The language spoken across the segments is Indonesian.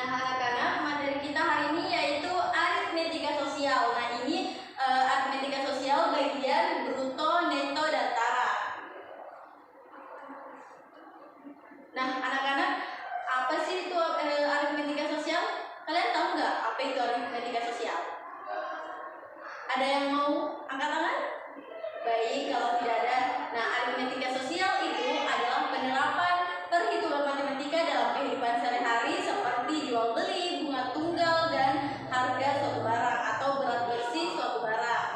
Nah, anak-anak, materi kita hari ini yaitu aritmetika sosial. Nah, ini aritmetika sosial bagian bruto, neto, dan tara. Nah, anak-anak, apa sih itu aritmetika sosial? Kalian tahu nggak apa itu aritmetika sosial? Ada yang mau angkat tangan? Baik, kalau tidak ada. Nah, aritmetika sosial itu adalah penerapan perhitungan matematika dalam kehidupan sehari-hari seperti jual beli, bunga tunggal, dan harga suatu barang atau berat bersih suatu barang.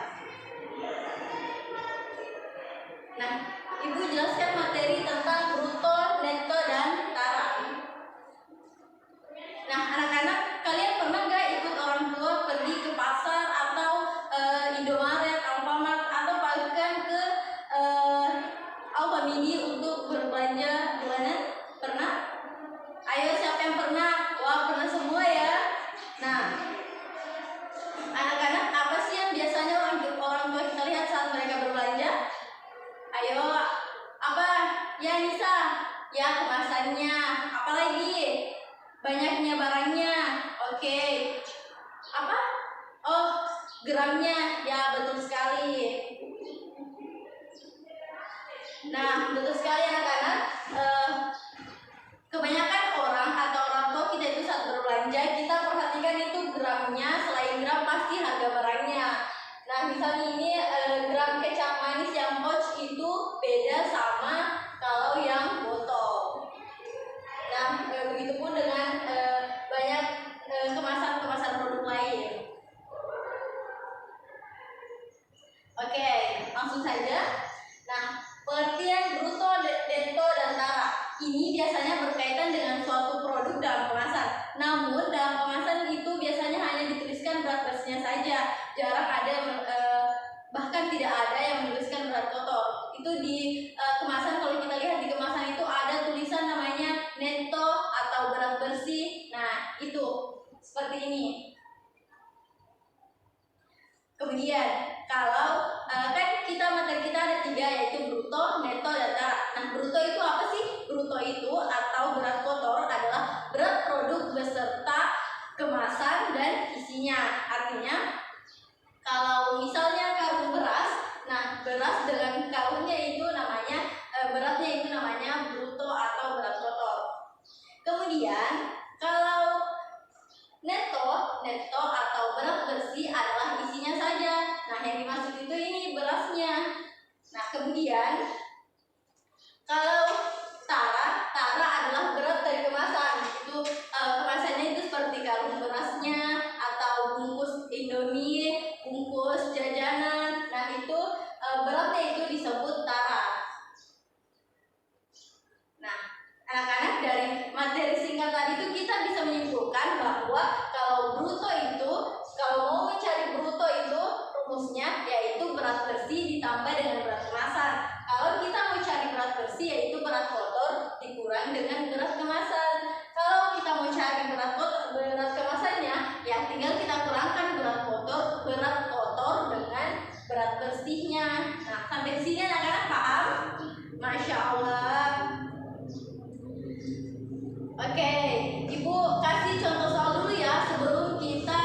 Nah, Ibu jelaskan materi tentang bruto, neto, dan tara. Nah, anak-anak, kalian pernah nggak ikut orang tua pergi ke pasar atau Indomaret, Alfamart, atau bahkan ke Alfamidi untuk berbelanja bulanan? Pernah? Ayo, siapa yang pernah? Wah, pernah semua ya. Nah, anak-anak, apa sih yang biasanya orang tua kita lihat saat mereka berbelanja? Ayo, apa? Ya, Nisa. Ya, kemasannya. Apalagi? Banyaknya barangnya. Oke. Apa? Oh, gramnya. Ya, betul sekali. Nah, betul sekali anak-anak. Kebanyakan orang atau orang tua kita itu saat berbelanja, kita perhatikan itu gramnya. Selain gram pasti harga barangnya. Nah, misalnya ini gram kecap manis yang pouch itu beda sama kalau yang botol. Nah, begitupun dengan banyak kemasan-kemasan produk lain. Oke, langsung saja. Nah, pengertian bruto, neto, dan tara ini biasanya berkaitan dengan suatu produk dalam kemasan. Namun dalam kemasan itu biasanya hanya dituliskan berat bersihnya saja. Jarang ada, bahkan tidak ada yang menuliskan berat kotor. Itu di kemasan, kalau kita lihat di kemasan itu ada tulisan namanya neto atau berat bersih. Nah, itu seperti ini. Kemudian kalau kan materi kita ada 3, yaitu bruto, neto, dan tara. Nah, bruto itu apa sih? Bruto itu atau berat kotor adalah berat produk beserta kemasan dan isinya. Artinya kalau misalnya karung beras, nah beras dengan karungnya itu namanya beratnya itu namanya bruto atau berat kotor. Kemudian kalau neto atau berat bersih adalah isinya saja. Nah, yang dimaksud itu ini berasnya. Nah, kemudian kalau tara adalah berat dari kemasan. Itu kemasannya itu seperti karung berasnya atau bungkus Indomie, bungkus jajanan. Nah, itu beratnya itu disebut tara. Nah, anak-anak, dari materi singkat tadi itu kita bisa menyimpulkan bahwa kalau bruto itu, kalau mau mencari bruto itu rumusnya yaitu berat bersih ditambah dengan berat kemasan. Kalau kita mau cari berat bersih yaitu berat kotor dikurang dengan berat kemasan. Kalau kita mau cari berat kemasannya, ya tinggal kita kurangkan berat kotor dengan berat bersihnya. Nah, sampai di sini anak-anak paham? Masya Allah. Oke, Ibu kasih contoh soal dulu ya sebelum kita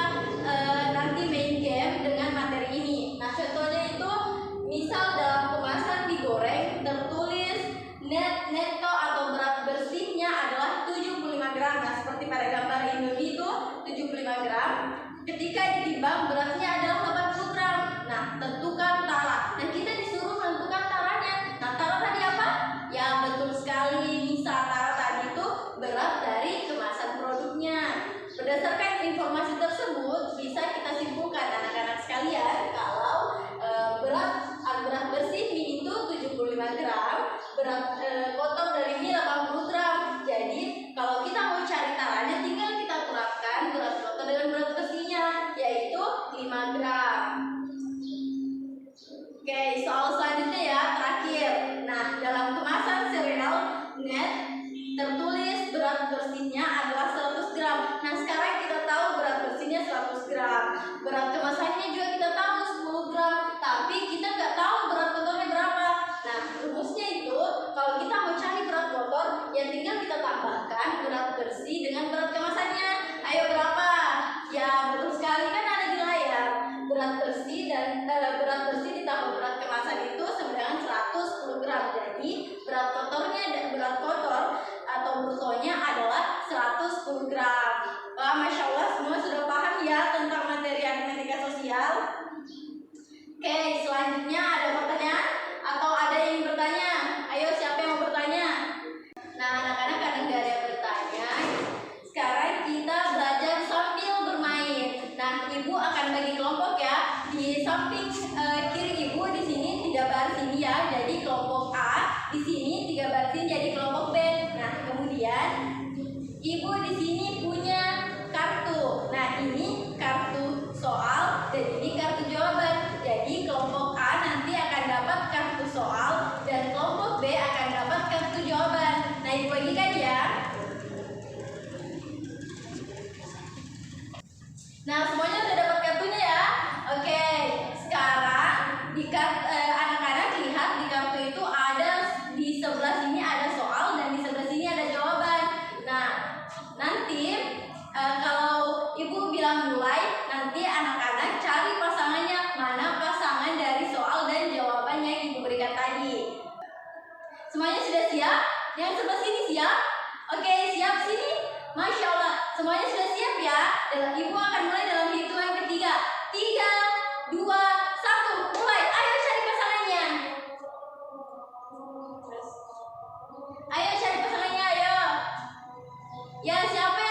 nanti main game dengan materi ini. Nah, contohnya itu misal dalam kemasan digoreng tertulis neto atau berat bersihnya adalah 75 gram. Nah, seperti pada gambar Indomie itu 75 gram. Ketika ditimbang beratnya adalah 80 gram. Nah, tentukan tara. Nah, kita disuruh menentukan taranya. Nah, tara tadi apa? Ya, betul sekali. Misal tara tadi itu berat dari kemasan produknya. Berdasarkan informasi tersebut bisa kita simpulkan anak-anak sekalian kalau berat bersih mie itu 75 gram, berat kotor dari mie 80 gram. Jadi kalau kita mau cari taranya tinggal kita kurangkan berat kotor dengan berat bersihnya yaitu 5 gram. 10 gram. Wah, Masya Allah, semua sudah paham ya tentang materi aritmatika sosial. Oke, selanjutnya ada pertanyaan atau ada yang bertanya? Ayo, siapa yang mau bertanya? Nah, anak-anak karena nggak ada yang bertanya, sekarang kita belajar sambil bermain. Nah, ibu akan bagi kelompok ya. Di samping kiri ibu di sini 3 baris ini ya. Jadi kelompok A, di sini 3 baris ini jadi kelompok B. Nah, kemudian ibu di sini punya kartu. Nah, ini kartu soal dan ini kartu jawaban. Jadi kelompok A nanti akan dapat kartu soal dan kelompok B akan dapat kartu jawaban. Nah, ibu bagikan ya. Nah, semuanya sudah dapat kartunya ya. Oke, sekarang anak-anak lihat di kartu itu ada di sebelah sini ada soal dan di sebelah sini ada jawaban. Nah, nanti kalau ibu bilang mulai, nanti anak-anak cari pasangannya, mana pasangan dari soal dan jawaban yang ibu berikan tadi. Semuanya sudah siap? Yang sebelah sini siap? Oke, siap sini? Masya Allah, semuanya sudah siap ya? Dan ibu akan mulai dalam hitungan ketiga. 3, 2, 1, mulai. Ayo cari pasangannya. Ayo cari pasangannya, ayo. Ya, siapa